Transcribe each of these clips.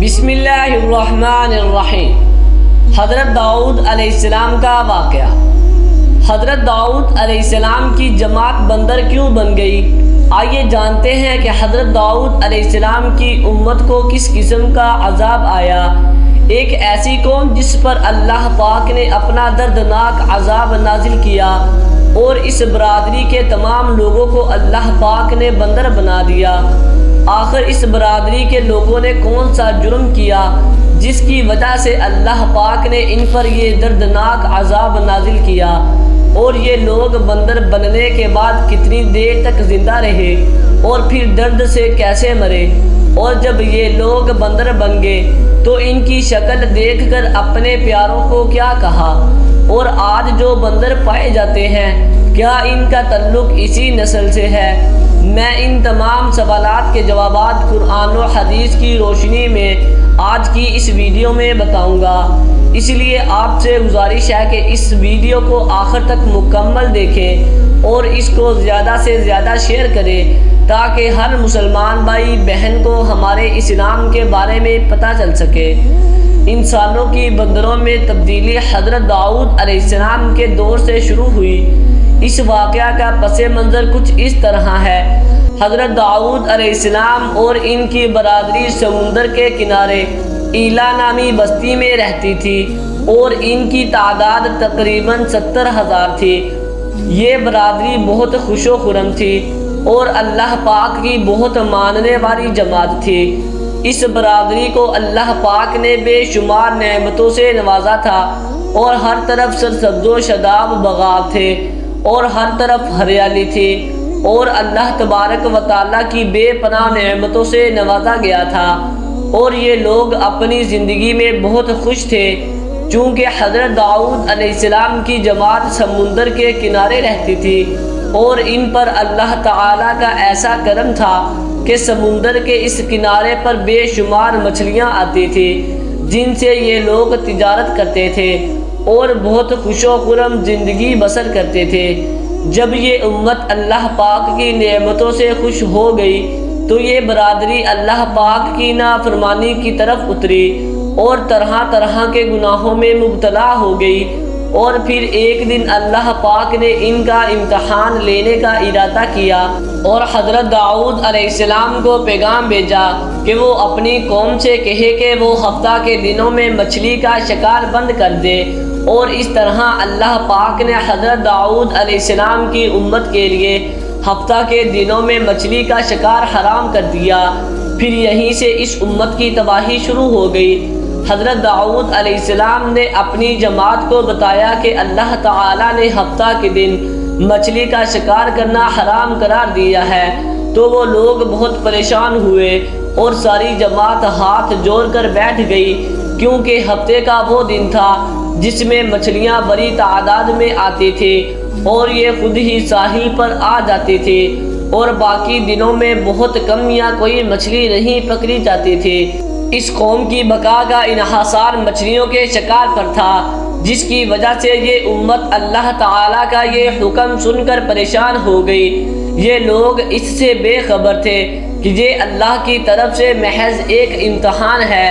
بسم اللہ الرحمن الرحیم۔ حضرت داؤد علیہ السلام کا واقعہ۔ حضرت داؤد علیہ السلام کی جماعت بندر کیوں بن گئی؟ آئیے جانتے ہیں کہ حضرت داؤد علیہ السلام کی امت کو کس قسم کا عذاب آیا۔ ایک ایسی قوم جس پر اللہ پاک نے اپنا دردناک عذاب نازل کیا، اور اس برادری کے تمام لوگوں کو اللہ پاک نے بندر بنا دیا۔ آخر اس برادری کے لوگوں نے کون سا جرم کیا جس کی وجہ سے اللہ پاک نے ان پر یہ دردناک عذاب نازل کیا؟ اور یہ لوگ بندر بننے کے بعد کتنی دیر تک زندہ رہے اور پھر درد سے کیسے مرے؟ اور جب یہ لوگ بندر بن گئے تو ان کی شکل دیکھ کر اپنے پیاروں کو کیا کہا؟ اور آج جو بندر پائے جاتے ہیں، کیا ان کا تعلق اسی نسل سے ہے؟ میں ان تمام سوالات کے جوابات قرآن و حدیث کی روشنی میں آج کی اس ویڈیو میں بتاؤں گا۔ اس لیے آپ سے گزارش ہے کہ اس ویڈیو کو آخر تک مکمل دیکھیں اور اس کو زیادہ سے زیادہ شیئر کریں تاکہ ہر مسلمان بھائی بہن کو ہمارے اسلام کے بارے میں پتہ چل سکے۔ انسانوں کی بندروں میں تبدیلی حضرت داؤد علیہ السلام کے دور سے شروع ہوئی۔ اس واقعہ کا پس منظر کچھ اس طرح ہے۔ حضرت داؤد علیہ السلام اور ان کی برادری سمندر کے کنارے ایلا نامی بستی میں رہتی تھی، اور ان کی تعداد تقریباً 70,000 تھی۔ یہ برادری بہت خوش و خرم تھی اور اللہ پاک کی بہت ماننے والی جماعت تھی۔ اس برادری کو اللہ پاک نے بے شمار نعمتوں سے نوازا تھا، اور ہر طرف سرسبز و شاداب باغات تھے اور ہر طرف ہریالی تھی، اور اللہ تبارک و تعالیٰ کی بے پناہ نعمتوں سے نوازا گیا تھا، اور یہ لوگ اپنی زندگی میں بہت خوش تھے۔ چونکہ حضرت داؤد علیہ السلام کی جماعت سمندر کے کنارے رہتی تھی، اور ان پر اللہ تعالیٰ کا ایسا کرم تھا کہ سمندر کے اس کنارے پر بے شمار مچھلیاں آتی تھیں جن سے یہ لوگ تجارت کرتے تھے اور بہت خوش و خرم زندگی بسر کرتے تھے۔ جب یہ امت اللہ پاک کی نعمتوں سے خوش ہو گئی تو یہ برادری اللہ پاک کی نافرمانی کی طرف اتری اور طرح طرح کے گناہوں میں مبتلا ہو گئی، اور پھر ایک دن اللہ پاک نے ان کا امتحان لینے کا ارادہ کیا اور حضرت داؤد علیہ السلام کو پیغام بھیجا کہ وہ اپنی قوم سے کہے کہ وہ ہفتہ کے دنوں میں مچھلی کا شکار بند کر دے، اور اس طرح اللہ پاک نے حضرت داؤد علیہ السلام کی امت کے لیے ہفتہ کے دنوں میں مچھلی کا شکار حرام کر دیا۔ پھر یہیں سے اس امت کی تباہی شروع ہو گئی۔ حضرت داؤد علیہ السلام نے اپنی جماعت کو بتایا کہ اللہ تعالیٰ نے ہفتہ کے دن مچھلی کا شکار کرنا حرام قرار دیا ہے، تو وہ لوگ بہت پریشان ہوئے اور ساری جماعت ہاتھ جوڑ کر بیٹھ گئی، کیونکہ ہفتے کا وہ دن تھا جس میں مچھلیاں بڑی تعداد میں آتی تھی اور یہ خود ہی ساحل پر آ جاتی تھی، اور باقی دنوں میں بہت کم یا کوئی مچھلی نہیں پکڑی جاتی تھی۔ اس قوم کی بقا کا انحصار مچھلیوں کے شکار پر تھا، جس کی وجہ سے یہ امت اللہ تعالیٰ کا یہ حکم سن کر پریشان ہو گئی۔ یہ لوگ اس سے بے خبر تھے کہ یہ اللہ کی طرف سے محض ایک امتحان ہے۔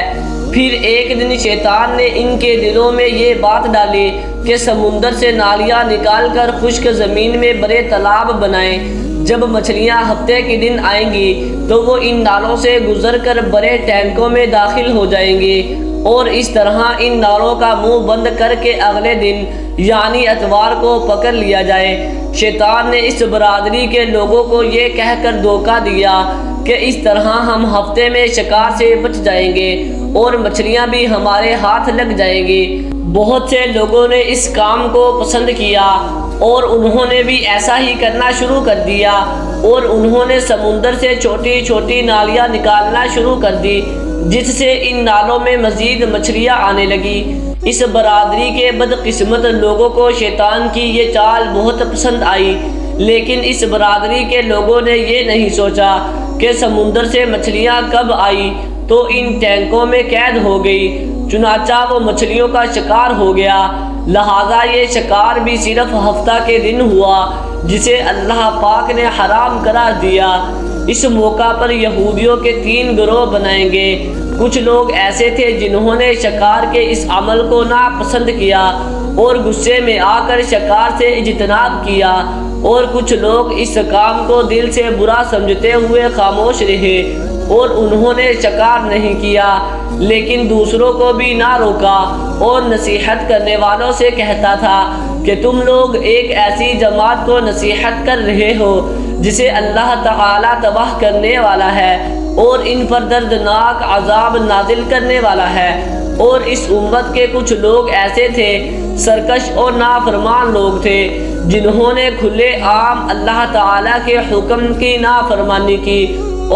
پھر ایک دن شیطان نے ان کے دلوں میں یہ بات ڈالی کہ سمندر سے نالیاں نکال کر خشک زمین میں بڑے تالاب بنائیں۔ جب مچھلیاں ہفتے کے دن آئیں گی تو وہ ان نالوں سے گزر کر بڑے ٹینکوں میں داخل ہو جائیں گی، اور اس طرح ان نالوں کا منہ بند کر کے اگلے دن یعنی اتوار کو پکڑ لیا جائے۔ شیطان نے اس برادری کے لوگوں کو یہ کہہ کر دھوکہ دیا کہ اس طرح ہم ہفتے میں شکار سے بچ جائیں گے اور مچھلیاں بھی ہمارے ہاتھ لگ جائیں گی۔ بہت سے لوگوں نے اس کام کو پسند کیا اور انہوں نے بھی ایسا ہی کرنا شروع کر دیا، اور انہوں نے سمندر سے چھوٹی چھوٹی نالیاں نکالنا شروع کر دی، جس سے ان نالوں میں مزید مچھلیاں آنے لگی۔ اس برادری کے بدقسمت لوگوں کو شیطان کی یہ چال بہت پسند آئی، لیکن اس برادری کے لوگوں نے یہ نہیں سوچا کہ سمندر سے مچھلیاں کب آئی تو ان ٹینکوں میں قید ہو گئی، چنانچہ وہ مچھلیوں کا شکار ہو گیا۔ لہٰذا یہ شکار بھی صرف ہفتہ کے دن ہوا جسے اللہ پاک نے حرام قرار دیا۔ اس موقع پر یہودیوں کے 3 گروہ بنائیں گے۔ کچھ لوگ ایسے تھے جنہوں نے شکار کے اس عمل کو ناپسند کیا اور غصے میں آ کر شکار سے اجتناب کیا، اور کچھ لوگ اس کام کو دل سے برا سمجھتے ہوئے خاموش رہے اور انہوں نے شکار نہیں کیا، لیکن دوسروں کو بھی نہ روکا اور نصیحت کرنے والوں سے کہتا تھا کہ تم لوگ ایک ایسی جماعت کو نصیحت کر رہے ہو جسے اللہ تعالیٰ تباہ کرنے والا ہے اور ان پر دردناک عذاب نازل کرنے والا ہے۔ اور اس امت کے کچھ لوگ ایسے تھے، سرکش اور نافرمان لوگ تھے، جنہوں نے کھلے عام اللہ تعالیٰ کے حکم کی نافرمانی کی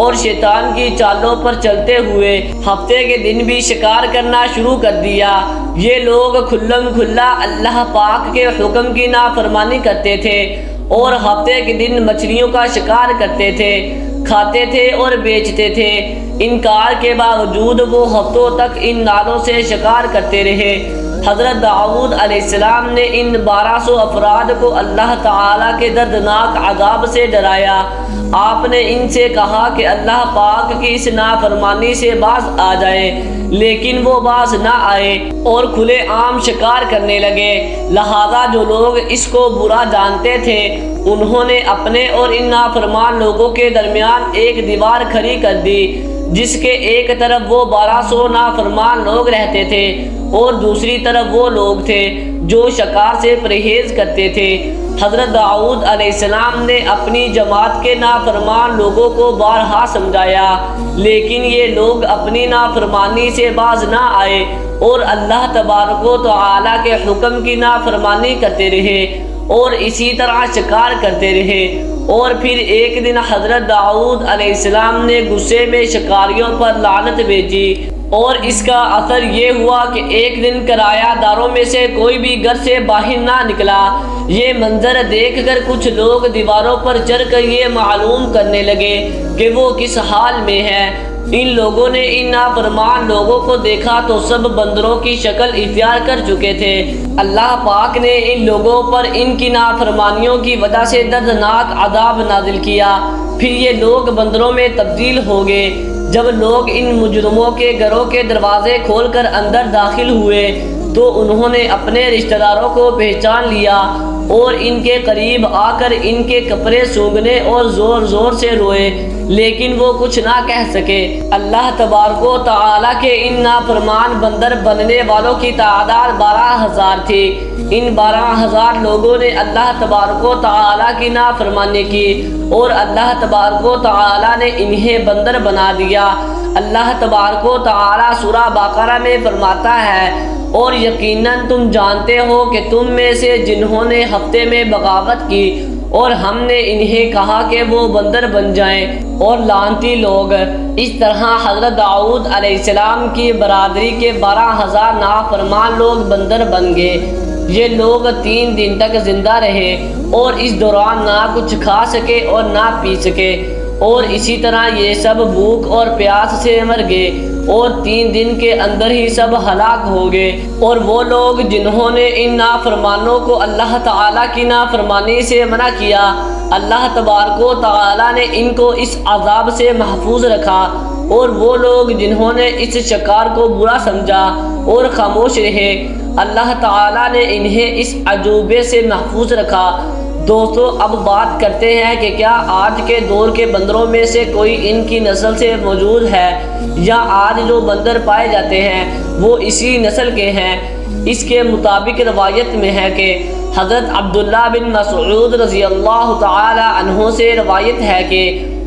اور شیطان کی چالوں پر چلتے ہوئے ہفتے کے دن بھی شکار کرنا شروع کر دیا۔ یہ لوگ کھلم کھلا اللہ پاک کے حکم کی نافرمانی کرتے تھے اور ہفتے کے دن مچھلیوں کا شکار کرتے تھے، کھاتے تھے اور بیچتے تھے۔ انکار کے باوجود وہ ہفتوں تک ان نالوں سے شکار کرتے رہے۔ حضرت داؤد علیہ السلام نے ان 1200 افراد کو اللہ تعالیٰ کے دردناک عذاب سے ڈرایا۔ آپ نے ان سے کہا کہ اللہ پاک کی اس نافرمانی سے باز آ جائے، لیکن وہ باز نہ آئے اور کھلے عام شکار کرنے لگے۔ لہذا جو لوگ اس کو برا جانتے تھے انہوں نے اپنے اور ان نافرمان لوگوں کے درمیان ایک دیوار کھڑی کر دی، جس کے ایک طرف وہ 1200 نافرمان لوگ رہتے تھے اور دوسری طرف وہ لوگ تھے جو شکار سے پرہیز کرتے تھے۔ حضرت داؤد علیہ السلام نے اپنی جماعت کے نافرمان لوگوں کو بارہا سمجھایا، لیکن یہ لوگ اپنی نافرمانی سے باز نہ آئے اور اللہ تبارک و تعالیٰ کے حکم کی نافرمانی کرتے رہے اور اسی طرح شکار کرتے رہے۔ اور پھر ایک دن حضرت داؤد علیہ السلام نے غصے میں شکاریوں پر لعنت بھیجی، اور اس کا اثر یہ ہوا کہ ایک دن کرایہ داروں میں سے کوئی بھی گھر سے باہر نہ نکلا۔ یہ منظر دیکھ کر کچھ لوگ دیواروں پر چڑھ کر یہ معلوم کرنے لگے کہ وہ کس حال میں ہے۔ ان لوگوں نے ان نافرمان لوگوں کو دیکھا تو سب بندروں کی شکل اختیار کر چکے تھے۔ اللہ پاک نے ان لوگوں پر ان کی نافرمانیوں کی وجہ سے دردناک عذاب نازل کیا، پھر یہ لوگ بندروں میں تبدیل ہو گئے۔ جب لوگ ان مجرموں کے گھروں کے دروازے کھول کر اندر داخل ہوئے تو انہوں نے اپنے رشتہ داروں کو پہچان لیا اور ان کے قریب آ کر ان کے کپڑے سونگھنے اور زور زور سے روئے، لیکن وہ کچھ نہ کہہ سکے۔ اللہ تبارک و تعالیٰ کے ان نافرمان بندر بننے والوں کی تعداد 12,000 تھی۔ ان 12,000 لوگوں نے اللہ تبارک و تعالیٰ کی نافرمانی کی اور اللہ تبارک و تعالیٰ نے انہیں بندر بنا دیا۔ اللہ تبارک و تعالیٰ سورہ بقرہ میں فرماتا ہے، اور یقیناً تم جانتے ہو کہ تم میں سے جنہوں نے ہفتے میں بغاوت کی اور ہم نے انہیں کہا کہ وہ بندر بن جائیں اور لعنتی لوگ۔ اس طرح حضرت داؤد علیہ السلام کی برادری کے 12,000 نافرمان لوگ بندر بن گئے۔ یہ لوگ 3 دن تک زندہ رہے اور اس دوران نہ کچھ کھا سکے اور نہ پی سکے، اور اسی طرح یہ سب بھوک اور پیاس سے مر گئے اور 3 دن کے اندر ہی سب ہلاک ہو گئے۔ اور وہ لوگ جنہوں نے ان نافرمانوں کو اللہ تعالیٰ کی نافرمانی سے منع کیا، اللہ تبارک و تعالیٰ نے ان کو اس عذاب سے محفوظ رکھا، اور وہ لوگ جنہوں نے اس شکار کو برا سمجھا اور خاموش رہے، اللہ تعالیٰ نے انہیں اس عجوبے سے محفوظ رکھا۔ دوستو، اب بات کرتے ہیں کہ کیا آج کے دور کے بندروں میں سے کوئی ان کی نسل سے موجود ہے، یا آج جو بندر پائے جاتے ہیں وہ اسی نسل کے ہیں۔ اس کے مطابق روایت میں ہے کہ حضرت عبداللہ بن مسعود رضی اللہ تعالی عنہ سے روایت ہے کہ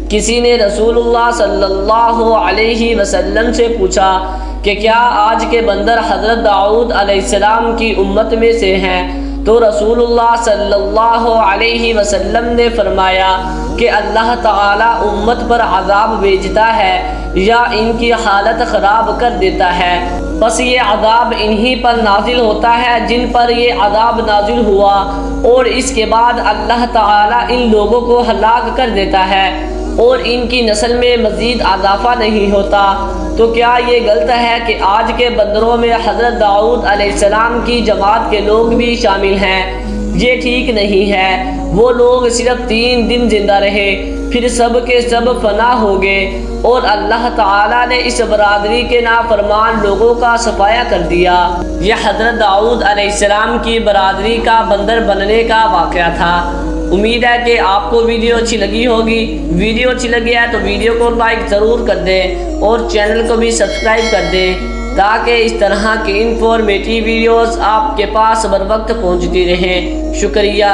کسی نے رسول اللہ صلی اللہ علیہ وسلم سے پوچھا کہ کیا آج کے بندر حضرت داؤد علیہ السلام کی امت میں سے ہیں؟ تو رسول اللہ صلی اللہ علیہ وسلم نے فرمایا کہ اللہ تعالیٰ امت پر عذاب بھیجتا ہے یا ان کی حالت خراب کر دیتا ہے، بس یہ عذاب انہی پر نازل ہوتا ہے جن پر یہ عذاب نازل ہوا، اور اس کے بعد اللہ تعالیٰ ان لوگوں کو ہلاک کر دیتا ہے اور ان کی نسل میں مزید اضافہ نہیں ہوتا۔ تو کیا یہ غلط ہے کہ آج کے بندروں میں حضرت داؤد علیہ السلام کی جماعت کے لوگ بھی شامل ہیں؟ یہ ٹھیک نہیں ہے۔ وہ لوگ صرف 3 دن زندہ رہے، پھر سب کے سب فنا ہو گئے، اور اللہ تعالیٰ نے اس برادری کے نافرمان لوگوں کا صفایا کر دیا۔ یہ حضرت داؤد علیہ السلام کی برادری کا بندر بننے کا واقعہ تھا۔ امید ہے کہ آپ کو ویڈیو اچھی لگی ہوگی۔ ویڈیو اچھی لگی ہے تو ویڈیو کو لائک ضرور کر دیں اور چینل کو بھی سبسکرائب کر دیں تاکہ اس طرح کی انفارمیٹیو ویڈیوز آپ کے پاس بر وقت پہنچتی رہیں۔ شکریہ۔